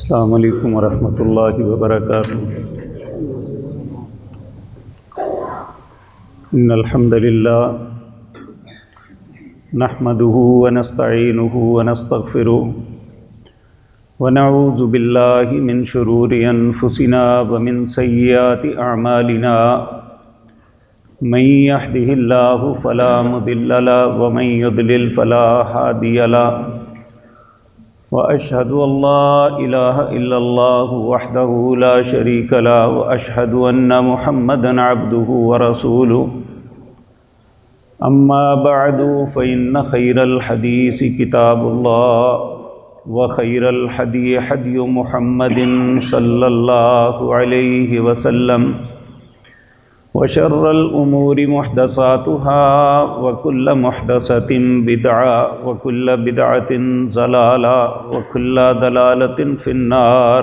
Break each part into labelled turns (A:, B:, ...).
A: السلام علیکم ورحمۃ اللہ وبرکاتہ۔ ان الحمد للہ نحمده ونستعینه ونستغفره ونعوذ باللہ من شرور انفسنا ومن سیئات اعمالنا من يهده اللہ فلا مضل له ومن يضلل فلا هادی له وأشهد أن لا إله إلا الله وحده لا شريك له وأشهد أن محمدًا عبده ورسوله أما بعد فإن خير الحديث كتاب الله وخير الهدي هدي محمد صلى الله عليه وسلم وشر الأمور محدثاتها وكل محدثة بدعة وكل بدعة ضلالة وكل ضلالة في النار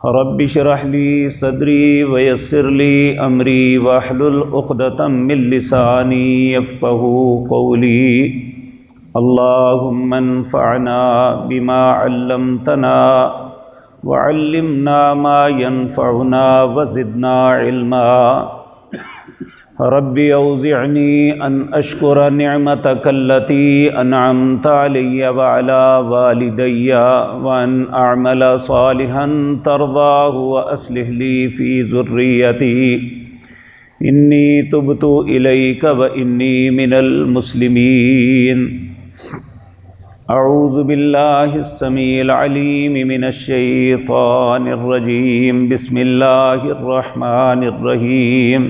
A: رب اشرح لي صدري ويسر لي أمري واحلل عقدة من لساني يفقهوا قولي اللهم انفعنا بما علمتنا وعلمنا ما ينفعنا وزدنا علما رب اوزعني ان اشكر نعمتك التي انعمت علي وعلى والدي وان اعمل صالحا ترضاه واصلح لي في ذريتي اني تبت اليك واني من المسلمين اعوذ باللہ السمیع العلیم من الشیطان الرجیم بسم اللہ الرحمن الرحیم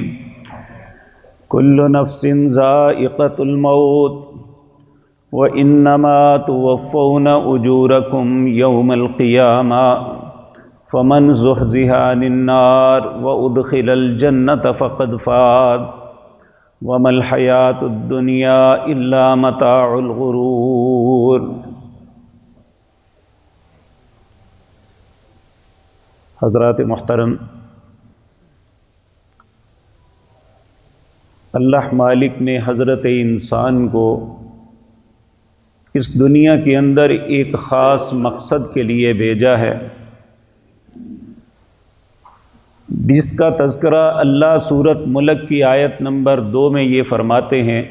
A: کل نفس ذائقۃ الموت وانما توفون اجورکم یوم القیامہ فمن زحزح عن النار وادخل الجنۃ فقد فاز وما الحیاۃ الدنیا الا متاع الغرور۔ حضرات محترم، اللہ مالک نے حضرت انسان کو اس دنیا کے اندر ایک خاص مقصد کے لیے بھیجا ہے، جس کا تذکرہ اللہ سورۃ ملک کی آیت نمبر 2 میں یہ فرماتے ہیں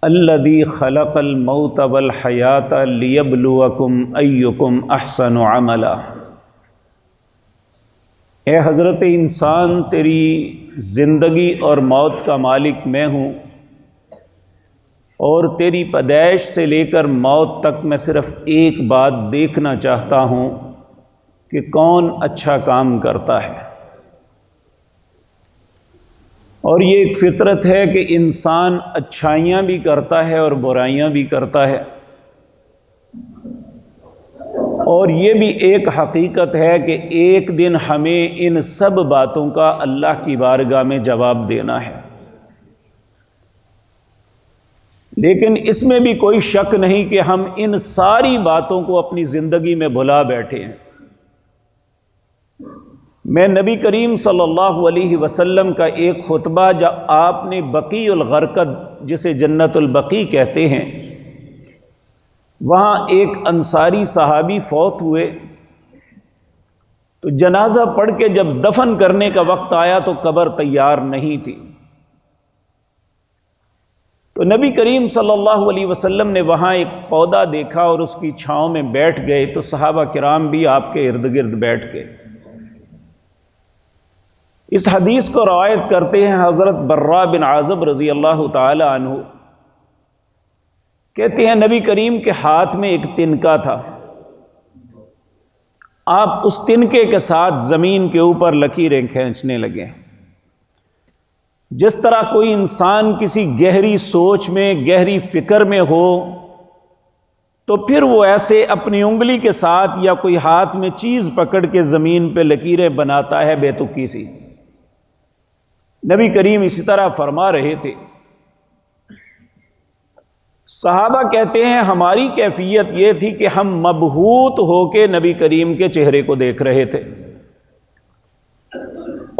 A: الذی خلق الموت والحیاۃ لیبلوکم ایکم احسن عملا۔ اے حضرت انسان، تیری زندگی اور موت کا مالک میں ہوں، اور تیری پیدائش سے لے کر موت تک میں صرف ایک بات دیکھنا چاہتا ہوں کہ کون اچھا کام کرتا ہے۔ اور یہ ایک فطرت ہے کہ انسان اچھائیاں بھی کرتا ہے اور برائیاں بھی کرتا ہے، اور یہ بھی ایک حقیقت ہے کہ ایک دن ہمیں ان سب باتوں کا اللہ کی بارگاہ میں جواب دینا ہے۔ لیکن اس میں بھی کوئی شک نہیں کہ ہم ان ساری باتوں کو اپنی زندگی میں بھلا بیٹھے ہیں۔ میں نبی کریم صلی اللہ علیہ وسلم کا ایک خطبہ جو آپ نے بقیع الغرقد، جسے جنت البقیع کہتے ہیں، وہاں ایک انصاری صحابی فوت ہوئے، تو جنازہ پڑھ کے جب دفن کرنے کا وقت آیا تو قبر تیار نہیں تھی، تو نبی کریم صلی اللہ علیہ وسلم نے وہاں ایک پودا دیکھا اور اس کی چھاؤں میں بیٹھ گئے، تو صحابہ کرام بھی آپ کے ارد گرد بیٹھ گئے۔ اس حدیث کو روایت کرتے ہیں حضرت براء بن عازب رضی اللہ تعالی عنہ، کہتے ہیں نبی کریم کے ہاتھ میں ایک تنکا تھا، آپ اس تنکے کے ساتھ زمین کے اوپر لکیریں کھینچنے لگے۔ جس طرح کوئی انسان کسی گہری سوچ میں، گہری فکر میں ہو تو پھر وہ ایسے اپنی انگلی کے ساتھ یا کوئی ہاتھ میں چیز پکڑ کے زمین پہ لکیریں بناتا ہے بے تکی سی، نبی کریم اسی طرح فرما رہے تھے۔ صحابہ کہتے ہیں ہماری کیفیت یہ تھی کہ ہم مبہوت ہو کے نبی کریم کے چہرے کو دیکھ رہے تھے،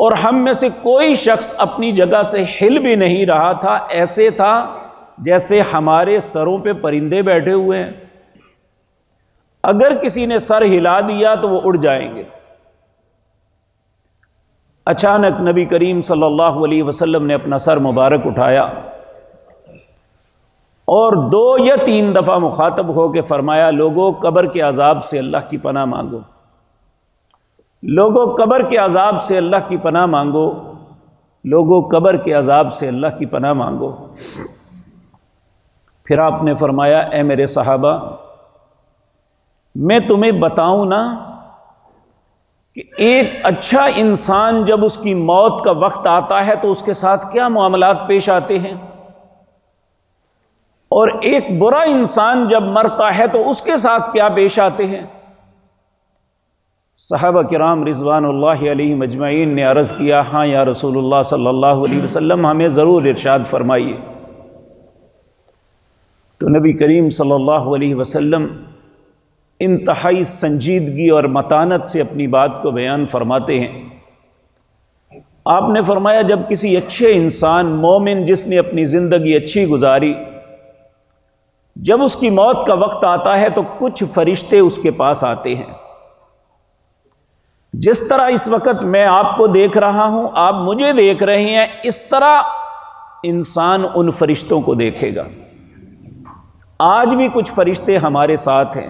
A: اور ہم میں سے کوئی شخص اپنی جگہ سے ہل بھی نہیں رہا تھا، ایسے تھا جیسے ہمارے سروں پہ پرندے بیٹھے ہوئے ہیں۔ اگر کسی نے سر ہلا دیا تو وہ اڑ جائیں گے۔ اچانک نبی کریم صلی اللہ علیہ وسلم نے اپنا سر مبارک اٹھایا اور 2 یا 3 دفعہ مخاطب ہو کے فرمایا، لوگوں قبر کے عذاب سے اللہ کی پناہ مانگو، لوگوں قبر کے عذاب سے اللہ کی پناہ مانگو، لوگوں قبر کے عذاب سے اللہ کی پناہ مانگو۔ پھر آپ نے فرمایا، اے میرے صحابہ، میں تمہیں بتاؤں نا کہ ایک اچھا انسان جب اس کی موت کا وقت آتا ہے تو اس کے ساتھ کیا معاملات پیش آتے ہیں، اور ایک برا انسان جب مرتا ہے تو اس کے ساتھ کیا پیش آتے ہیں۔ صحابہ کرام رضوان اللہ علیہم اجمعین نے عرض کیا، ہاں یا رسول اللہ صلی اللہ علیہ وسلم، ہمیں ضرور ارشاد فرمائیے۔ تو نبی کریم صلی اللہ علیہ وسلم انتہائی سنجیدگی اور متانت سے اپنی بات کو بیان فرماتے ہیں۔ آپ نے فرمایا، جب کسی اچھے انسان مومن جس نے اپنی زندگی اچھی گزاری، جب اس کی موت کا وقت آتا ہے تو کچھ فرشتے اس کے پاس آتے ہیں۔ جس طرح اس وقت میں آپ کو دیکھ رہا ہوں، آپ مجھے دیکھ رہے ہیں، اس طرح انسان ان فرشتوں کو دیکھے گا۔ آج بھی کچھ فرشتے ہمارے ساتھ ہیں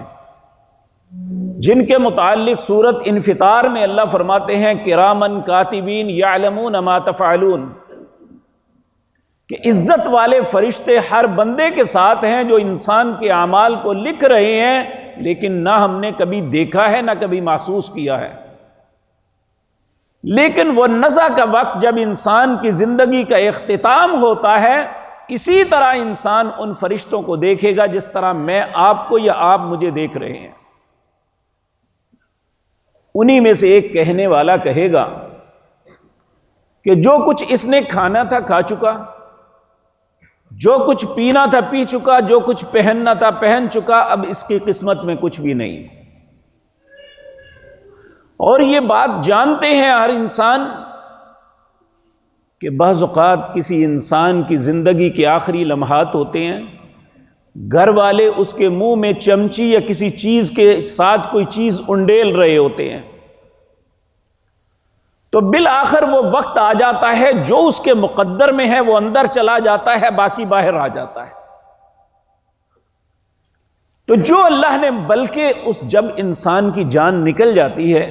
A: جن کے متعلق سورۃ انفطار میں اللہ فرماتے ہیں، کرامن کاتبین یعلمون ما تفعلون، کہ عزت والے فرشتے ہر بندے کے ساتھ ہیں جو انسان کے اعمال کو لکھ رہے ہیں، لیکن نہ ہم نے کبھی دیکھا ہے نہ کبھی محسوس کیا ہے۔ لیکن وہ نزع کا وقت جب انسان کی زندگی کا اختتام ہوتا ہے، اسی طرح انسان ان فرشتوں کو دیکھے گا جس طرح میں آپ کو یا آپ مجھے دیکھ رہے ہیں۔ انہی میں سے ایک کہنے والا کہے گا کہ جو کچھ اس نے کھانا تھا کھا چکا، جو کچھ پینا تھا پی چکا، جو کچھ پہننا تھا پہن چکا، اب اس کی قسمت میں کچھ بھی نہیں۔ اور یہ بات جانتے ہیں ہر انسان کہ بعض اوقات کسی انسان کی زندگی کے آخری لمحات ہوتے ہیں، گھر والے اس کے منہ میں چمچی یا کسی چیز کے ساتھ کوئی چیز انڈیل رہے ہوتے ہیں، تو بالآخر وہ وقت آ جاتا ہے جو اس کے مقدر میں ہے وہ اندر چلا جاتا ہے، باقی باہر آ جاتا ہے۔ تو جو اللہ نے، بلکہ جب انسان کی جان نکل جاتی ہے،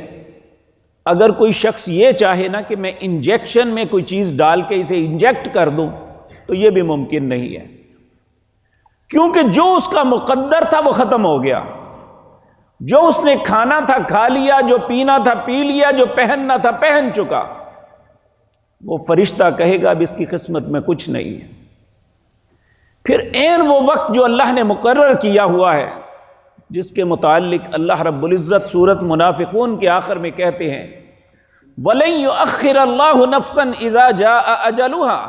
A: اگر کوئی شخص یہ چاہے نا کہ میں انجیکشن میں کوئی چیز ڈال کے اسے انجیکٹ کر دوں، تو یہ بھی ممکن نہیں ہے، کیونکہ جو اس کا مقدر تھا وہ ختم ہو گیا۔ جو اس نے کھانا تھا کھا لیا، جو پینا تھا پی لیا، جو پہننا تھا پہن چکا۔ وہ فرشتہ کہے گا اب اس کی قسمت میں کچھ نہیں ہے۔ پھر عین وہ وقت جو اللہ نے مقرر کیا ہوا ہے، جس کے متعلق اللہ رب العزت سورۃ منافقون کے آخر میں کہتے ہیں، وَلَن يُؤَخِّرَ اللَّهُ نَفْسًا إِذَا جَاءَ أَجَلُهَا،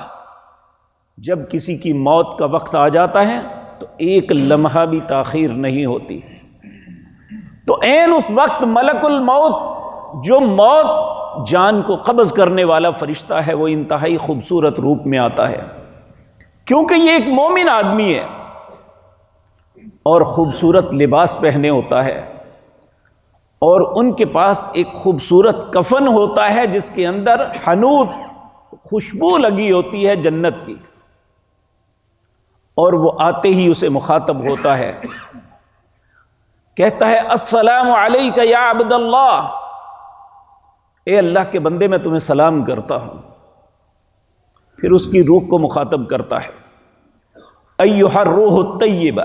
A: جب کسی کی موت کا وقت آ جاتا ہے تو ایک لمحہ بھی تاخیر نہیں ہوتی۔ تو عین اس وقت ملک الموت، جو موت جان کو قبض کرنے والا فرشتہ ہے، وہ انتہائی خوبصورت روپ میں آتا ہے، کیونکہ یہ ایک مومن آدمی ہے اور خوبصورت لباس پہنے ہوتا ہے، اور ان کے پاس ایک خوبصورت کفن ہوتا ہے جس کے اندر حنوط خوشبو لگی ہوتی ہے جنت کی، اور وہ آتے ہی اسے مخاطب ہوتا ہے، کہتا ہے السلام علیک یا عبد اللہ، اے اللہ کے بندے میں تمہیں سلام کرتا ہوں۔ پھر اس کی روح کو مخاطب کرتا ہے، ایھا الروح الطیبہ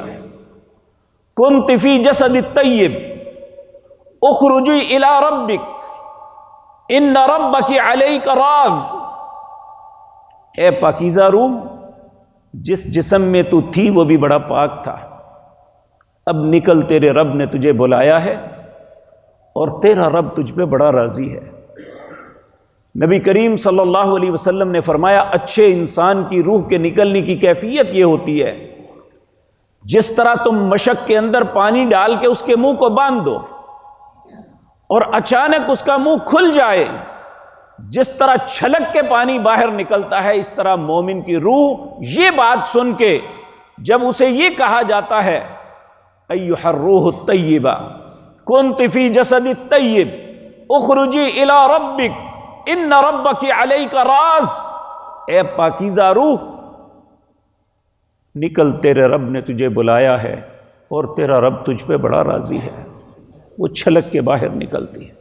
A: کنت فی جسد الطیب اخرجی الی ربک ان ربک علیک راض، اے پاکیزہ روح، جس جسم میں تو تھی وہ بھی بڑا پاک تھا، اب نکل، تیرے رب نے تجھے بلایا ہے اور تیرا رب تجھ پہ بڑا راضی ہے۔ نبی کریم صلی اللہ علیہ وسلم نے فرمایا، اچھے انسان کی روح کے نکلنے کی کیفیت یہ ہوتی ہے، جس طرح تم مشق کے اندر پانی ڈال کے اس کے منہ کو باندھ دو اور اچانک اس کا منہ کھل جائے، جس طرح چھلک کے پانی باہر نکلتا ہے، اس طرح مومن کی روح یہ بات سن کے جب اسے یہ کہا جاتا ہے ایھا الروح الطیبہ کنت فی جسد الطیب اخرجی الی ربک ان ربک علیک راز، اے پاکیزہ روح نکل، تیرے رب نے تجھے بلایا ہے اور تیرا رب تجھ پہ بڑا راضی ہے۔ وہ چھلک کے باہر نکلتی ہے،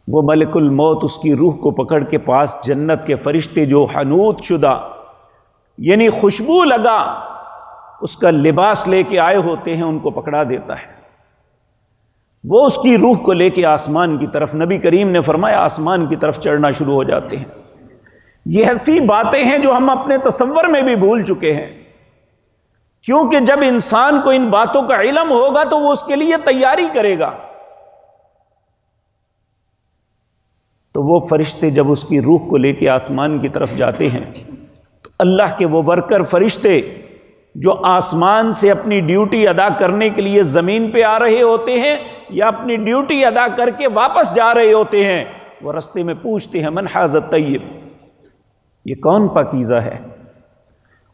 A: وہ ملک الموت اس کی روح کو پکڑ کے پاس جنت کے فرشتے جو حنوط شدہ یعنی خوشبو لگا اس کا لباس لے کے آئے ہوتے ہیں ان کو پکڑا دیتا ہے، وہ اس کی روح کو لے کے آسمان کی طرف، نبی کریم نے فرمایا آسمان کی طرف چڑھنا شروع ہو جاتے ہیں۔ یہ ایسی باتیں ہیں جو ہم اپنے تصور میں بھی بھول چکے ہیں، کیونکہ جب انسان کو ان باتوں کا علم ہوگا تو وہ اس کے لیے تیاری کرے گا۔ تو وہ فرشتے جب اس کی روح کو لے کے آسمان کی طرف جاتے ہیں تو اللہ کے وہ ورکر فرشتے جو آسمان سے اپنی ڈیوٹی ادا کرنے کے لیے زمین پہ آ رہے ہوتے ہیں یا اپنی ڈیوٹی ادا کر کے واپس جا رہے ہوتے ہیں، وہ رستے میں پوچھتے ہیں من ھذا الطیب، یہ کون پاکیزہ ہے؟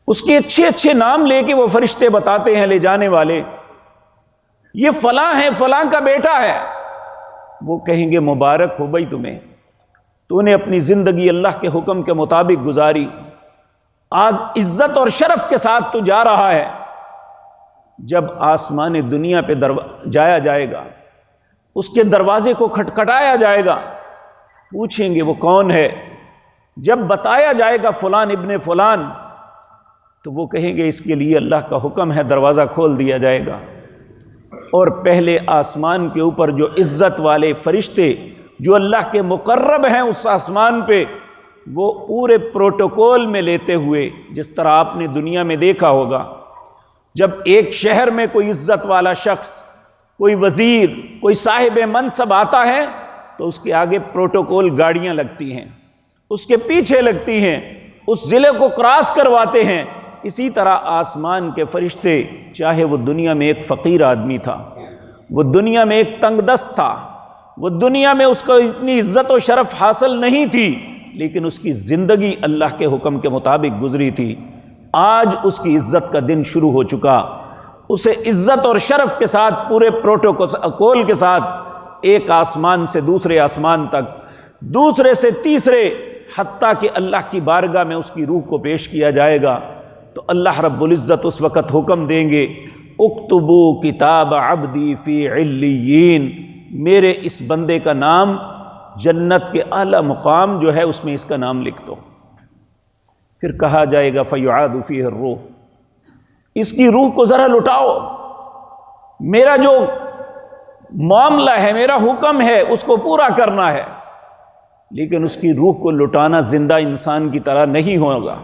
A: اس کے اچھے اچھے نام لے کے وہ فرشتے بتاتے ہیں لے جانے والے، یہ فلاں ہے، فلاں کا بیٹا ہے۔ وہ کہیں گے مبارک ہو بھائی تمہیں، تو نے اپنی زندگی اللہ کے حکم کے مطابق گزاری، آج عزت اور شرف کے ساتھ تو جا رہا ہے۔ جب آسمان دنیا پہ جایا جائے گا، اس کے دروازے کو کھٹکھٹایا جائے گا، پوچھیں گے وہ کون ہے؟ جب بتایا جائے گا فلان ابن فلان، تو وہ کہیں گے اس کے لیے اللہ کا حکم ہے، دروازہ کھول دیا جائے گا۔ اور پہلے آسمان کے اوپر جو عزت والے فرشتے جو اللہ کے مقرب ہیں اس آسمان پہ، وہ پورے پروٹوکول میں لیتے ہوئے، جس طرح آپ نے دنیا میں دیکھا ہوگا جب ایک شہر میں کوئی عزت والا شخص، کوئی وزیر، کوئی صاحب منصب آتا ہے تو اس کے آگے پروٹوکول گاڑیاں لگتی ہیں، اس کے پیچھے لگتی ہیں، اس ضلع کو کراس کرواتے ہیں۔ اسی طرح آسمان کے فرشتے، چاہے وہ دنیا میں ایک فقیر آدمی تھا، وہ دنیا میں ایک تنگ دست تھا، وہ دنیا میں اس کو اتنی عزت و شرف حاصل نہیں تھی، لیکن اس کی زندگی اللہ کے حکم کے مطابق گزری تھی، آج اس کی عزت کا دن شروع ہو چکا، اسے عزت اور شرف کے ساتھ پورے پروٹوکول کے ساتھ ایک آسمان سے دوسرے آسمان تک، دوسرے سے تیسرے، حتیٰ کہ اللہ کی بارگاہ میں اس کی روح کو پیش کیا جائے گا تو اللہ رب العزت اس وقت حکم دیں گے اکتبوا کتاب عبدی فی علیین، میرے اس بندے کا نام جنت کے اعلیٰ مقام جو ہے اس میں اس کا نام لکھ دو۔ پھر کہا جائے گا فیعاد فیہ الروح، اس کی روح کو ذرا لٹاؤ، میرا جو معاملہ ہے، میرا حکم ہے اس کو پورا کرنا ہے، لیکن اس کی روح کو لٹانا زندہ انسان کی طرح نہیں ہوگا،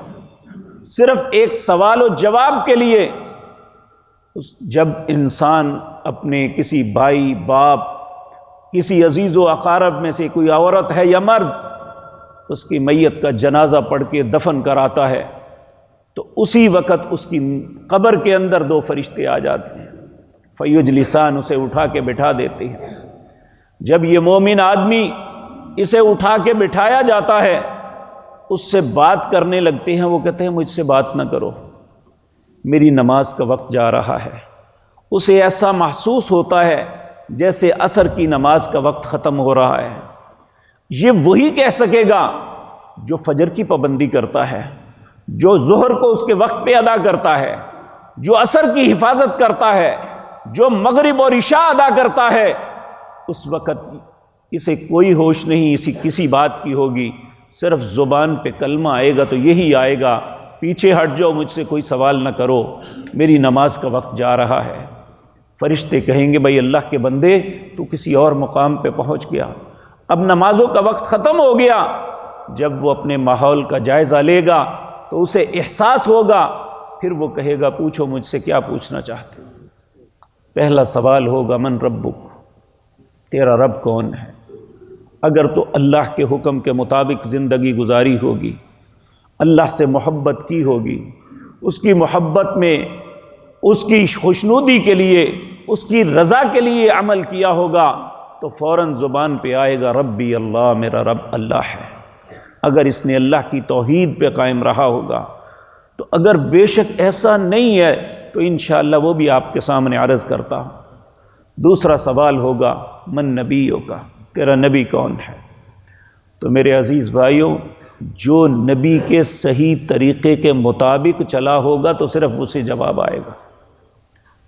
A: صرف ایک سوال و جواب کے لیے۔ جب انسان اپنے کسی بھائی، باپ، کسی عزیز و اقارب میں سے کوئی عورت ہے یا مرد، اس کی میت کا جنازہ پڑھ کے دفن کراتا ہے تو اسی وقت اس کی قبر کے اندر دو فرشتے آ جاتے ہیں، فیجلسان، اسے اٹھا کے بٹھا دیتے ہیں۔ جب یہ مومن آدمی اسے اٹھا کے بٹھایا جاتا ہے، اس سے بات کرنے لگتے ہیں، وہ کہتے ہیں مجھ سے بات نہ کرو، میری نماز کا وقت جا رہا ہے۔ اسے ایسا محسوس ہوتا ہے جیسے عصر کی نماز کا وقت ختم ہو رہا ہے۔ یہ وہی کہہ سکے گا جو فجر کی پابندی کرتا ہے، جو ظہر کو اس کے وقت پہ ادا کرتا ہے، جو عصر کی حفاظت کرتا ہے، جو مغرب اور عشاء ادا کرتا ہے۔ اس وقت اسے کوئی ہوش نہیں اسی کسی بات کی ہوگی، صرف زبان پہ کلمہ آئے گا تو یہی آئے گا، پیچھے ہٹ جاؤ، مجھ سے کوئی سوال نہ کرو، میری نماز کا وقت جا رہا ہے۔ فرشتے کہیں گے بھائی اللہ کے بندے، تو کسی اور مقام پہ پہنچ گیا، اب نمازوں کا وقت ختم ہو گیا۔ جب وہ اپنے ماحول کا جائزہ لے گا تو اسے احساس ہوگا، پھر وہ کہے گا پوچھو مجھ سے کیا پوچھنا چاہتے ہو۔ پہلا سوال ہوگا من ربک، تیرا رب کون ہے؟ اگر تو اللہ کے حکم کے مطابق زندگی گزاری ہوگی، اللہ سے محبت کی ہوگی، اس کی محبت میں اس کی خوشنودی کے لیے، اس کی رضا کے لیے عمل کیا ہوگا تو فوراً زبان پہ آئے گا ربی اللہ، میرا رب اللہ ہے۔ اگر اس نے اللہ کی توحید پہ قائم رہا ہوگا تو اگر بے شک ایسا نہیں ہے تو انشاءاللہ وہ بھی آپ کے سامنے عرض کرتا ہوں۔ دوسرا سوال ہوگا من نبیوں کا، تیرا نبی کون ہے؟ تو میرے عزیز بھائیوں، جو نبی کے صحیح طریقے کے مطابق چلا ہوگا تو صرف اسے جواب آئے گا،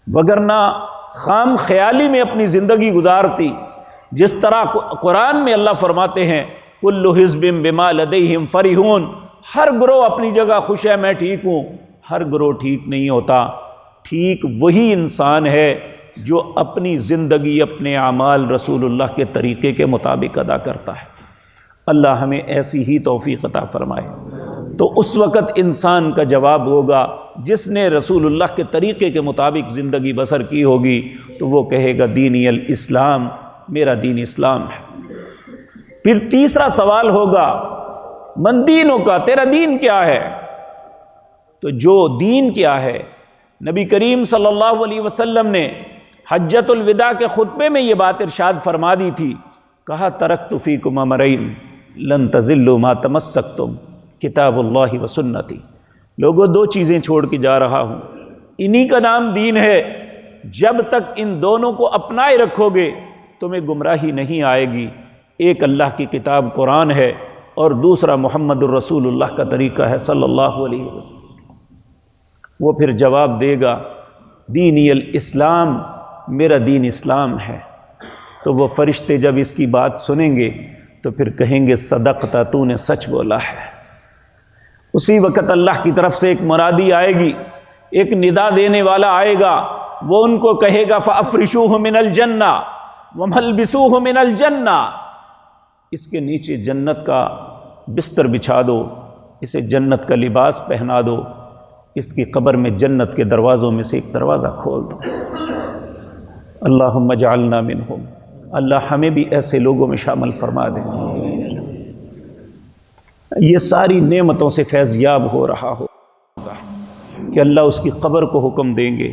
A: وگرنہ خام خیالی میں اپنی زندگی گزارتی، جس طرح قرآن میں اللہ فرماتے ہیں کل حزب بما لدیہم فرحون، ہر گروہ اپنی جگہ خوش ہے میں ٹھیک ہوں، ہر گروہ ٹھیک نہیں ہوتا۔ ٹھیک وہی انسان ہے جو اپنی زندگی اپنے اعمال رسول اللہ کے طریقے کے مطابق ادا کرتا ہے۔ اللہ ہمیں ایسی ہی توفیق عطا فرمائے۔ تو اس وقت انسان کا جواب ہوگا جس نے رسول اللہ کے طریقے کے مطابق زندگی بسر کی ہوگی تو وہ کہے گا دینی الاسلام، میرا دین اسلام ہے۔ پھر تیسرا سوال ہوگا من دینوں کا، تیرا دین کیا ہے؟ تو جو دین کیا ہے، نبی کریم صلی اللہ علیہ وسلم نے حجۃ الوداع کے خطبے میں یہ بات ارشاد فرما دی تھی، کہا ترکت فیکم امرین لن تضلوا ما تمسکتم کتاب اللہ و سنتی۔ لوگوں، دو چیزیں چھوڑ کے جا رہا ہوں، انہی کا نام دین ہے، جب تک ان دونوں کو اپنائے رکھو گے تمہیں گمراہی نہیں آئے گی۔ ایک اللہ کی کتاب قرآن ہے اور دوسرا محمد الرسول اللہ کا طریقہ ہے صلی اللہ علیہ وسلم۔ وہ پھر جواب دے گا دینی الاسلام، میرا دین اسلام ہے۔ تو وہ فرشتے جب اس کی بات سنیں گے تو پھر کہیں گے صدقت، تو نے سچ بولا ہے۔ اسی وقت اللہ کی طرف سے ایک منادی آئے گی، ایک ندا دینے والا آئے گا، وہ ان کو کہے گا فَأَفْرِشُوهُ مِنَ الْجَنَّةِ وَمَلْبِسُوهُ مِنَ الْجَنَّةِ، اس کے نیچے جنت کا بستر بچھا دو، اسے جنت کا لباس پہنا دو، اس کی قبر میں جنت کے دروازوں میں سے ایک دروازہ کھول دو۔ اللہم اجعلنا منہم، اللہ ہمیں بھی ایسے لوگوں میں شامل فرما دے۔ یہ ساری نعمتوں سے فیض یاب ہو رہا ہوگا کہ اللہ اس کی قبر کو حکم دیں گے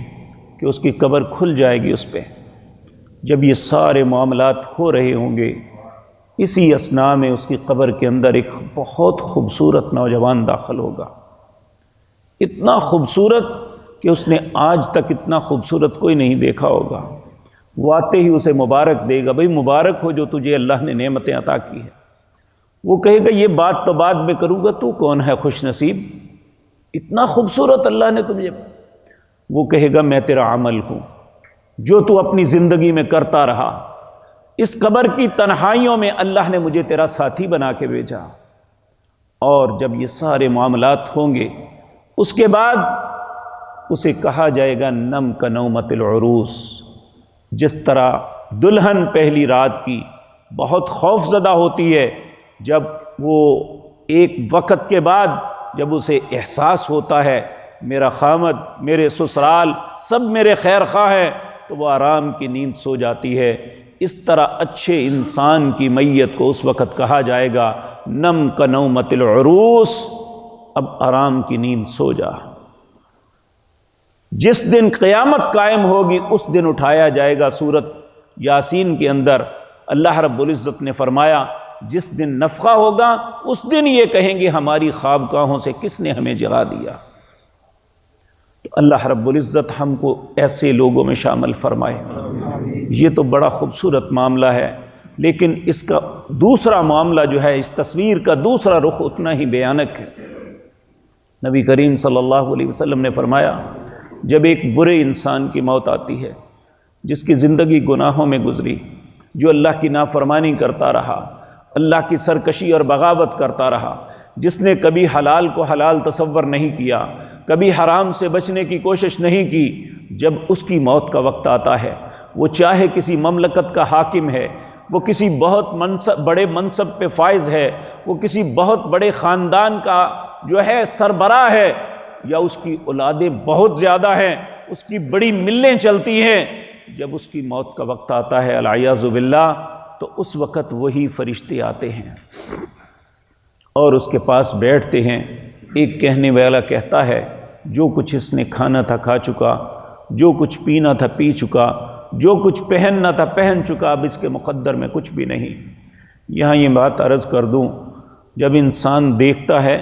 A: کہ اس کی قبر کھل جائے گی اس پہ۔ جب یہ سارے معاملات ہو رہے ہوں گے، اسی اثناء میں اس کی قبر کے اندر ایک بہت خوبصورت نوجوان داخل ہوگا، اتنا خوبصورت کہ اس نے آج تک اتنا خوبصورت کوئی نہیں دیکھا ہوگا۔ وہ آتے ہی اسے مبارک دے گا، بھئی مبارک ہو جو تجھے اللہ نے نعمتیں عطا کی ہیں۔ وہ کہے گا یہ بات تو بعد میں کروں گا، تو کون ہے خوش نصیب، اتنا خوبصورت اللہ نے تجھے۔ وہ کہے گا میں تیرا عمل ہوں جو تو اپنی زندگی میں کرتا رہا، اس قبر کی تنہائیوں میں اللہ نے مجھے تیرا ساتھی بنا کے بھیجا۔ اور جب یہ سارے معاملات ہوں گے اس کے بعد اسے کہا جائے گا نم کا نومت العروس، جس طرح دلہن پہلی رات کی بہت خوف زدہ ہوتی ہے جب وہ ایک وقت کے بعد جب اسے احساس ہوتا ہے میرا خامد، میرے سسرال سب میرے خیر خواہ ہیں، تو وہ آرام کی نیند سو جاتی ہے۔ اس طرح اچھے انسان کی میت کو اس وقت کہا جائے گا نم کا نومت العروس، اب آرام کی نیند سو جا۔ جس دن قیامت قائم ہوگی اس دن اٹھایا جائے گا۔ سورۃ یاسین کے اندر اللہ رب العزت نے فرمایا جس دن نفخہ ہوگا اس دن یہ کہیں گے ہماری خوابگاہوں سے کس نے ہمیں جگا دیا۔ تو اللہ رب العزت ہم کو ایسے لوگوں میں شامل فرمائے۔ یہ تو بڑا خوبصورت معاملہ ہے، لیکن اس کا دوسرا معاملہ جو ہے، اس تصویر کا دوسرا رخ اتنا ہی بھیانک ہے۔ نبی کریم صلی اللہ علیہ وسلم نے فرمایا جب ایک برے انسان کی موت آتی ہے جس کی زندگی گناہوں میں گزری، جو اللہ کی نافرمانی کرتا رہا، اللہ کی سرکشی اور بغاوت کرتا رہا، جس نے کبھی حلال کو حلال تصور نہیں کیا، کبھی حرام سے بچنے کی کوشش نہیں کی، جب اس کی موت کا وقت آتا ہے، وہ چاہے کسی مملکت کا حاکم ہے، وہ کسی بہت بڑے منصب پہ فائز ہے، وہ کسی بہت بڑے خاندان کا جو ہے سربراہ ہے، یا اس کی اولادیں بہت زیادہ ہیں، اس کی بڑی ملیں چلتی ہیں، جب اس کی موت کا وقت آتا ہے العیاذ باللہ، تو اس وقت وہی فرشتے آتے ہیں اور اس کے پاس بیٹھتے ہیں۔ ایک کہنے والا کہتا ہے جو کچھ اس نے کھانا تھا کھا چکا، جو کچھ پینا تھا پی چکا، جو کچھ پہننا تھا پہن چکا، اب اس کے مقدر میں کچھ بھی نہیں۔ یہاں یہ بات عرض کر دوں، جب انسان دیکھتا ہے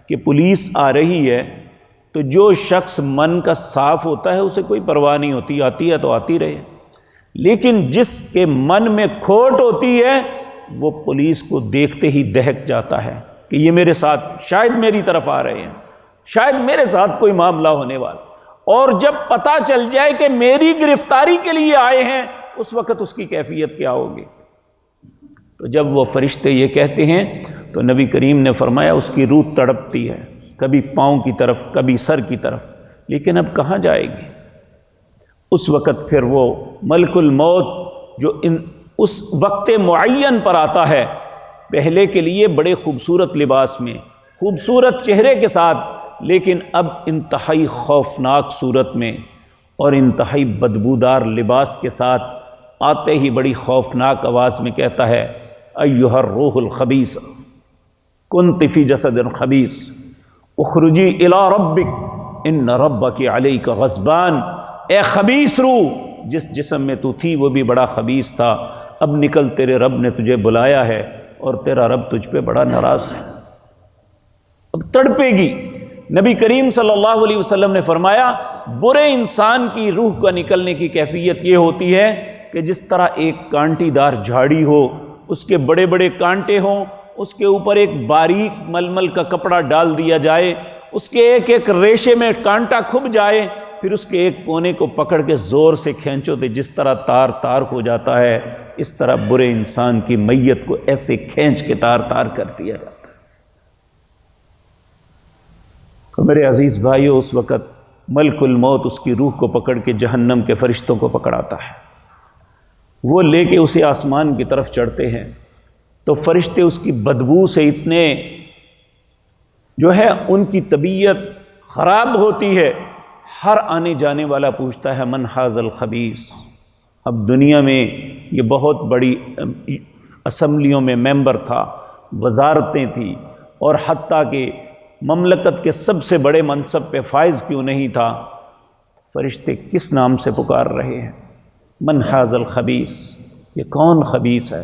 A: کہ پولیس آ رہی ہے تو جو شخص من کا صاف ہوتا ہے اسے کوئی پرواہ نہیں ہوتی، آتی ہے تو آتی رہے، لیکن جس کے من میں کھوٹ ہوتی ہے وہ پولیس کو دیکھتے ہی دہک جاتا ہے کہ یہ میرے ساتھ شاید میری طرف آ رہے ہیں، شاید میرے ساتھ کوئی معاملہ ہونے والا، اور جب پتہ چل جائے کہ میری گرفتاری کے لیے آئے ہیں اس وقت اس کی کیفیت کیا ہوگی۔ تو جب وہ فرشتے یہ کہتے ہیں تو نبی کریم نے فرمایا اس کی روح تڑپتی ہے، کبھی پاؤں کی طرف کبھی سر کی طرف، لیکن اب کہاں جائے گی؟ اس وقت پھر وہ ملک الموت جو اس وقت معین پر آتا ہے، پہلے کے لیے بڑے خوبصورت لباس میں، خوبصورت چہرے کے ساتھ، لیکن اب انتہائی خوفناک صورت میں اور انتہائی بدبودار لباس کے ساتھ آتے ہی بڑی خوفناک آواز میں کہتا ہے ایھا الروح الخبیث کنت فی جسد خبیث اخرجی الی ربک ان ربک علیک غضبان، اے خبیث روح، جس جسم میں تو تھی وہ بھی بڑا خبیث تھا، اب نکل، تیرے رب نے تجھے بلایا ہے اور تیرا رب تجھ پہ بڑا ناراض ہے، اب تڑپے گی۔ نبی کریم صلی اللہ علیہ وسلم نے فرمایا برے انسان کی روح کا نکلنے کی کیفیت یہ ہوتی ہے کہ جس طرح ایک کانٹی دار جھاڑی ہو، اس کے بڑے بڑے کانٹے ہوں، اس کے اوپر ایک باریک ململ کا کپڑا ڈال دیا جائے، اس کے ایک ایک ریشے میں کانٹا کھب جائے، پھر اس کے ایک کونے کو پکڑ کے زور سے کھینچو تو جس طرح تار تار ہو جاتا ہے، اس طرح برے انسان کی میت کو ایسے کھینچ کے تار تار کر دیا جاتا ہے۔ تو میرے عزیز بھائیو، اس وقت ملک الموت اس کی روح کو پکڑ کے جہنم کے فرشتوں کو پکڑاتا ہے، وہ لے کے اسے آسمان کی طرف چڑھتے ہیں، تو فرشتے اس کی بدبو سے اتنے جو ہے ان کی طبیعت خراب ہوتی ہے، ہر آنے جانے والا پوچھتا ہے من ھذا الخبیث۔ اب دنیا میں یہ بہت بڑی اسمبلیوں میں ممبر تھا، وزارتیں تھیں، اور حتیٰ کہ مملکت کے سب سے بڑے منصب پہ فائز کیوں نہیں تھا، فرشتے کس نام سے پکار رہے ہیں؟ من ھذا الخبیث، یہ کون خبیث ہے؟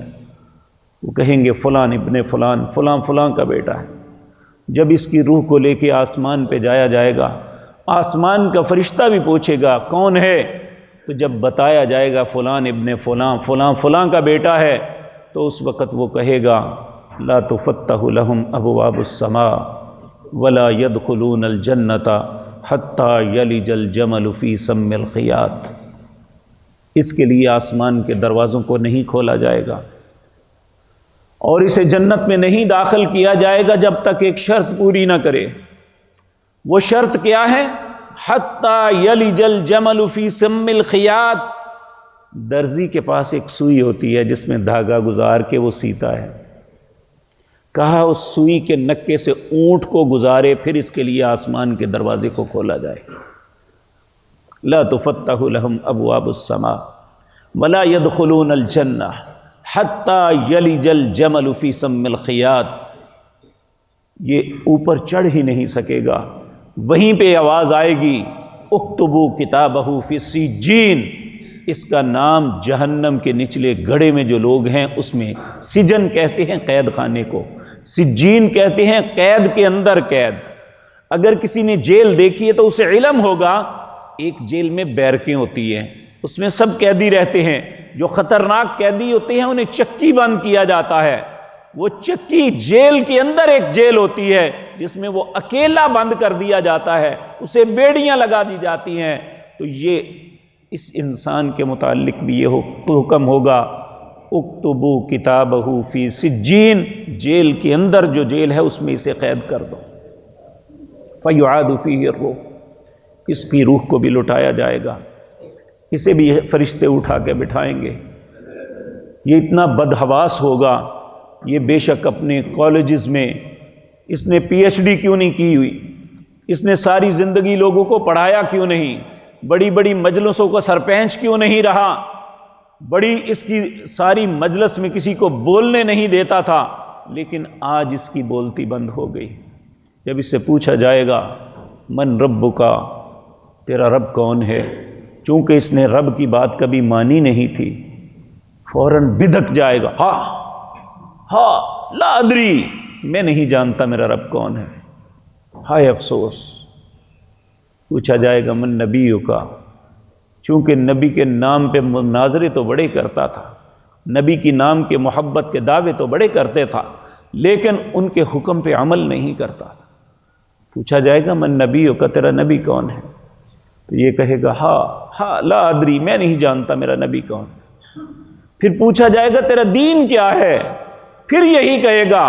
A: وہ کہیں گے فلاں ابن فلان، فلاں فلاں کا بیٹا ہے۔ جب اس کی روح کو لے کے آسمان پہ جایا جائے گا، آسمان کا فرشتہ بھی پوچھے گا کون ہے، تو جب بتایا جائے گا فلاں ابن فلاں، فلاں فلاں کا بیٹا ہے، تو اس وقت وہ کہے گا لا تفتح لهم ابواب السماء ولا يدخلون الجنۃ حتی یلج الجمل فی سم الخیاط، اس کے لیے آسمان کے دروازوں کو نہیں کھولا جائے گا اور اسے جنت میں نہیں داخل کیا جائے گا جب تک ایک شرط پوری نہ کرے۔ وہ شرط کیا ہے؟ حتی یلج الجمل فی سم الخیاط، درزی کے پاس ایک سوئی ہوتی ہے جس میں دھاگا گزار کے وہ سیتا ہے، کہا اس سوئی کے نکے سے اونٹ کو گزارے پھر اس کے لیے آسمان کے دروازے کو کھولا جائے۔ لا تفتح لهم ابواب السماء ولا يدخلون الجنہ حتی یلج الجمل فی سم الخیاط، یہ اوپر چڑھ ہی نہیں سکے گا، وہیں پہ آواز آئے گی اکتبوا کتابہ فی سجین، اس کا نام جہنم کے نچلے گڑھے میں جو لوگ ہیں اس میں، سجن کہتے ہیں قید خانے کو، سجین کہتے ہیں قید کے اندر قید۔ اگر کسی نے جیل دیکھی ہے تو اسے علم ہوگا، ایک جیل میں بیرکیں ہوتی ہیں، اس میں سب قیدی رہتے ہیں، جو خطرناک قیدی ہوتے ہیں انہیں چکی بند کیا جاتا ہے، وہ چکی جیل کے اندر ایک جیل ہوتی ہے جس میں وہ اکیلا بند کر دیا جاتا ہے، اسے بیڑیاں لگا دی جاتی ہیں۔ تو یہ اس انسان کے متعلق بھی یہ حکم ہوگا اکتبوا کتابہ فی سجین، جیل کے اندر جو جیل ہے اس میں اسے قید کر دو۔ فیعاد فیہ الروح، اس کی روح کو بھی لٹایا جائے گا، اسے بھی فرشتے اٹھا کے بٹھائیں گے۔ یہ اتنا بدحواس ہوگا، یہ بے شک اپنے کالجز میں اس نے پی ایچ ڈی کیوں نہیں کی ہوئی، اس نے ساری زندگی لوگوں کو پڑھایا کیوں نہیں، بڑی بڑی مجلسوں کا سرپنچ کیوں نہیں رہا، بڑی اس کی ساری مجلس میں کسی کو بولنے نہیں دیتا تھا، لیکن آج اس کی بولتی بند ہو گئی۔ جب اس سے پوچھا جائے گا من ربکا، تیرا رب کون ہے، چونکہ اس نے رب کی بات کبھی مانی نہیں تھی، فوراً بدک جائے گا، ہاں لا ادری، میں نہیں جانتا میرا رب کون ہے۔ ہائے افسوس، پوچھا جائے گا من نبیوں کا، چونکہ نبی کے نام پہ مناظرے تو بڑے کرتا تھا، نبی کی نام کے محبت کے دعوے تو بڑے کرتے تھا، لیکن ان کے حکم پہ عمل نہیں کرتا تھا۔ پوچھا جائے گا من نبیوں کا، تیرا نبی کون ہے؟ تو یہ کہے گا ہاں لا ادری، میں نہیں جانتا میرا نبی کون ہے۔ پھر پوچھا جائے گا تیرا دین کیا ہے؟ پھر یہی کہے گا۔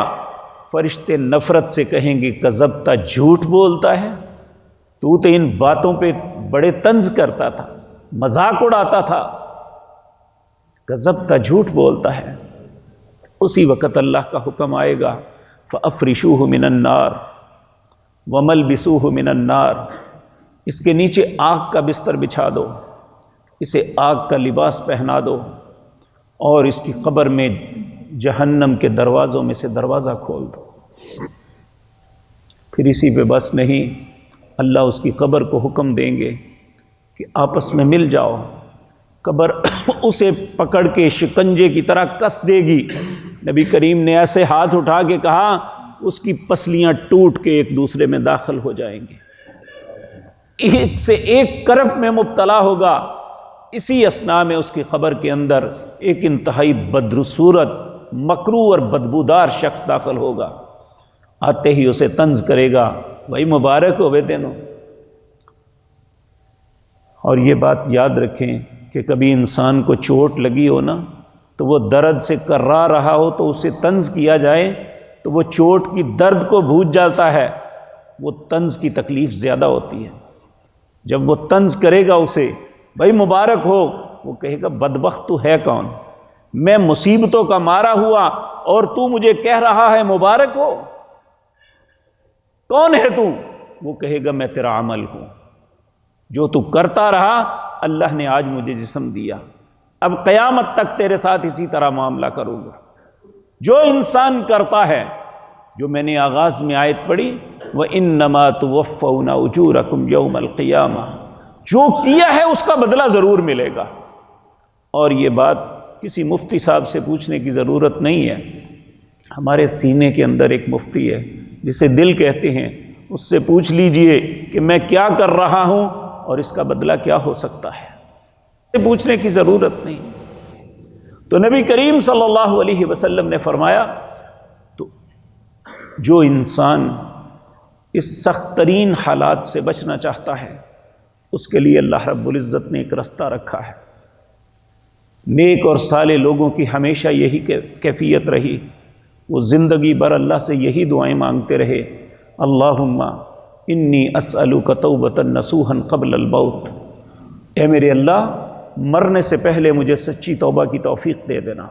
A: فرشتے نفرت سے کہیں گے کذبتا، جھوٹ بولتا ہے، تو ان باتوں پہ بڑے طنز کرتا تھا، مذاق اڑاتا تھا، کذبتا، جھوٹ بولتا ہے۔ اسی وقت اللہ کا حکم آئے گا فَأَفْرِشُوهُ مِنَ النَّارِ وَمَلْبِسُوهُ مِنَ النَّارِ، اس کے نیچے آگ کا بستر بچھا دو، اسے آگ کا لباس پہنا دو، اور اس کی قبر میں جہنم کے دروازوں میں سے دروازہ کھول دو۔ پھر اسی پہ بس نہیں، اللہ اس کی قبر کو حکم دیں گے کہ آپس میں مل جاؤ۔ قبر اسے پکڑ کے شکنجے کی طرح کس دے گی۔ نبی کریم نے ایسے ہاتھ اٹھا کے کہا اس کی پسلیاں ٹوٹ کے ایک دوسرے میں داخل ہو جائیں گے، ایک سے ایک کرب میں مبتلا ہوگا۔ اسی اثناء میں اس کی قبر کے اندر ایک انتہائی بدصورت، مکروہ اور بدبودار شخص داخل ہوگا۔ آتے ہی اسے طنز کرے گا، بھائی مبارک ہو بے تینوں۔ اور یہ بات یاد رکھیں کہ کبھی انسان کو چوٹ لگی ہو نا، تو وہ درد سے کرا رہا ہو تو اسے طنز کیا جائے تو وہ چوٹ کی درد کو بھول جاتا ہے، وہ طنز کی تکلیف زیادہ ہوتی ہے۔ جب وہ طنز کرے گا اسے، بھائی مبارک ہو، وہ کہے گا بدبخت تو ہے کون؟ میں مصیبتوں کا مارا ہوا اور تو مجھے کہہ رہا ہے مبارک ہو؟ کون ہے تو؟ وہ کہے گا میں تیرا عمل ہوں، جو تو کرتا رہا اللہ نے آج مجھے جسم دیا، اب قیامت تک تیرے ساتھ اسی طرح معاملہ کروں گا۔ جو انسان کرتا ہے، جو میں نے آغاز میں آیت پڑھی وَإِنَّمَا تُوَفَّوْنَ أُجُورَكُمْ يَوْمَ الْقِيَامَةِ، جو کیا ہے اس کا بدلہ ضرور ملے گا۔ اور یہ بات کسی مفتی صاحب سے پوچھنے کی ضرورت نہیں ہے، ہمارے سینے کے اندر ایک مفتی ہے جسے دل کہتے ہیں، اس سے پوچھ لیجئے کہ میں کیا کر رہا ہوں اور اس کا بدلہ کیا ہو سکتا ہے، پوچھنے کی ضرورت نہیں۔ تو نبی کریم صلی اللہ علیہ وسلم نے فرمایا تو جو انسان اس سخت ترین حالات سے بچنا چاہتا ہے، اس کے لیے اللہ رب العزت نے ایک رستہ رکھا ہے۔ نیک اور صالح لوگوں کی ہمیشہ یہی کیفیت رہی، وہ زندگی بھر اللہ سے یہی دعائیں مانگتے رہے، اللہم انی اسألک توبۃ نصوحا قبل الموت، اے میرے اللہ مرنے سے پہلے مجھے سچی توبہ کی توفیق دے دینا۔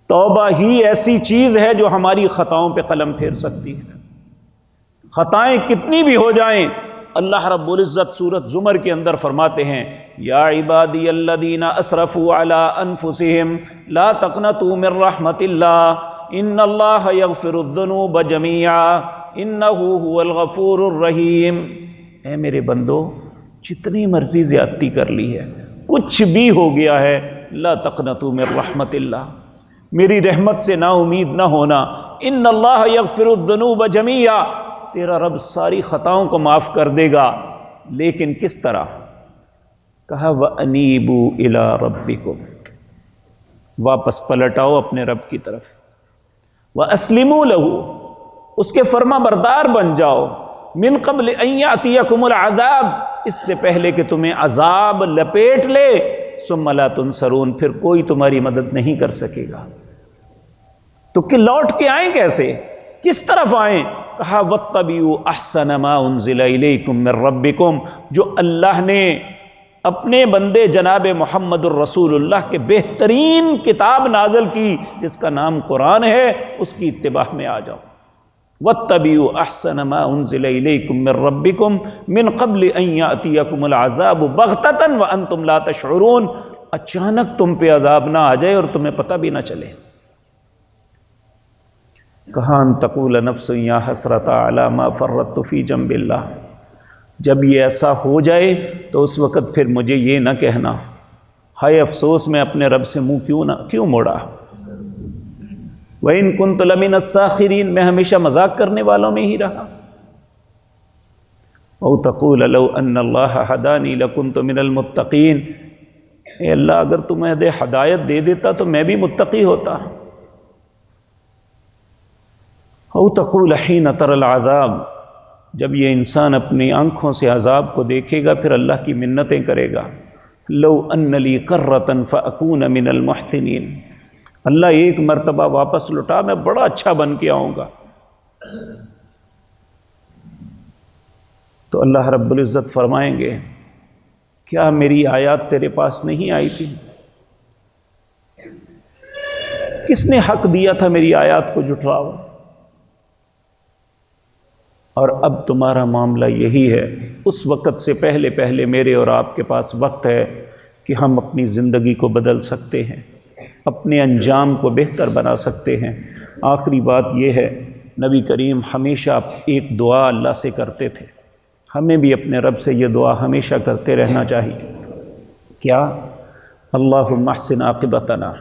A: توبہ ہی ایسی چیز ہے جو ہماری خطاؤں پہ قلم پھیر سکتی ہے۔ خطائیں کتنی بھی ہو جائیں، اللہ رب العزت سورۃ زمر کے اندر فرماتے ہیں یا عبادی الذین اسرفوا علی انفسہم لا تقنطوا من رحمت اللہ ان اللہ یغفر الذنوب جمیعا انہ هو الغفور الرحیم۔ اے میرے بندو، جتنی مرضی زیادتی کر لی ہے، کچھ بھی ہو گیا ہے، لا تقنطوا من رحمت اللہ، میری رحمت سے نا امید نہ ہونا۔ ان اللہ یغفر الذنوب جمیعا، تیرا رب ساری خطاؤں کو معاف کر دے گا، لیکن کس طرح؟ کہا وَأَنِيبُوا إِلَىٰ رَبِّكُمْ، واپس پلٹاؤ اپنے رب کی طرف، وَأَسْلِمُوا لَهُ، اس کے فرما بردار بن جاؤ، من قبل ان یأتیکم العذاب، اس سے پہلے کہ تمہیں عذاب لپیٹ لے، ثم لا تنصرون، پھر کوئی تمہاری مدد نہیں کر سکے گا۔ تو کہ لوٹ کے آئیں کیسے؟ کس طرف آئیں؟ کہا وَاتَّبِعُوا أَحْسَنَ مَا أُنزِلَ إِلَيْكُم مِّن رَّبِّكُم، جو اللہ نے اپنے بندے جناب محمد الرسول اللہ کے بہترین کتاب نازل کی، جس کا نام قرآن ہے، اس کی اتباع میں آ جاؤ۔ وَاتَّبِعُوا أَحْسَنَ مَا أُنزِلَ إِلَيْكُم مِّن رَّبِّكُم مِّن قَبْلِ أَن يَأْتِيَكُمُ الْعَذَابُ بَغْتَةً وَأَنتُمْ لَا تَشْعُرُونَ، اچانک تم پہ عذاب نہ آ جائے اور تمہیں پتہ بھی نہ چلے۔ کہاں ان تقول نفس یا حسرۃ علی ما فرطت فی جنب اللہ، جب یہ ایسا ہو جائے تو اس وقت پھر مجھے یہ نہ کہنا ہائے افسوس میں اپنے رب سے منہ کیوں موڑا۔ وَإِن كُنتُ لَمِنَ السَّاخِرِينَ، میں ہمیشہ مذاق کرنے والوں میں ہی رہا۔ او تقول لو ان اللہ ہدانی لکنت من المتقین، اے اللہ اگر تو مجھے ہدایت دے دیتا تو میں بھی متقی ہوتا۔ او تقول حین تر العذاب، جب یہ انسان اپنی آنکھوں سے عذاب کو دیکھے گا پھر اللہ کی منتیں کرے گا، لو ان لی کرۃ فاکون من المحسنین، اللہ ایک مرتبہ واپس لوٹا میں بڑا اچھا بن کے آؤں گا۔ تو اللہ رب العزت فرمائیں گے کیا میری آیات تیرے پاس نہیں آئی تھی؟ کس نے حق دیا تھا میری آیات کو جھٹلاؤ؟ اور اب تمہارا معاملہ یہی ہے، اس وقت سے پہلے پہلے میرے اور آپ کے پاس وقت ہے کہ ہم اپنی زندگی کو بدل سکتے ہیں، اپنے انجام کو بہتر بنا سکتے ہیں۔ آخری بات یہ ہے، نبی کریم ہمیشہ ایک دعا اللہ سے کرتے تھے، ہمیں بھی اپنے رب سے یہ دعا ہمیشہ کرتے رہنا چاہیے۔ کیا؟ اللہم احسن عاقبتنا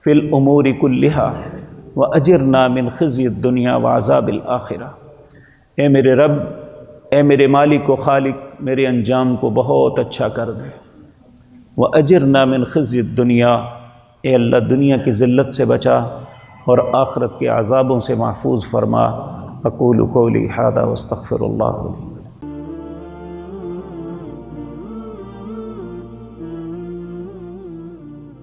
A: فی الامور کلہا واجرنا من خزی الدنیا وعذاب الآخرہ، اے میرے رب، اے میرے مالک و خالق، میرے انجام کو بہت اچھا کر دے۔ وَأَجِرْنَا مِنْ خِزْيِ الدُّنْيَا، اے اللہ دنیا کی ذلت سے بچا اور آخرت کے عذابوں سے محفوظ فرما۔ اقول قولی ھذا واستغفر اللہ لی۔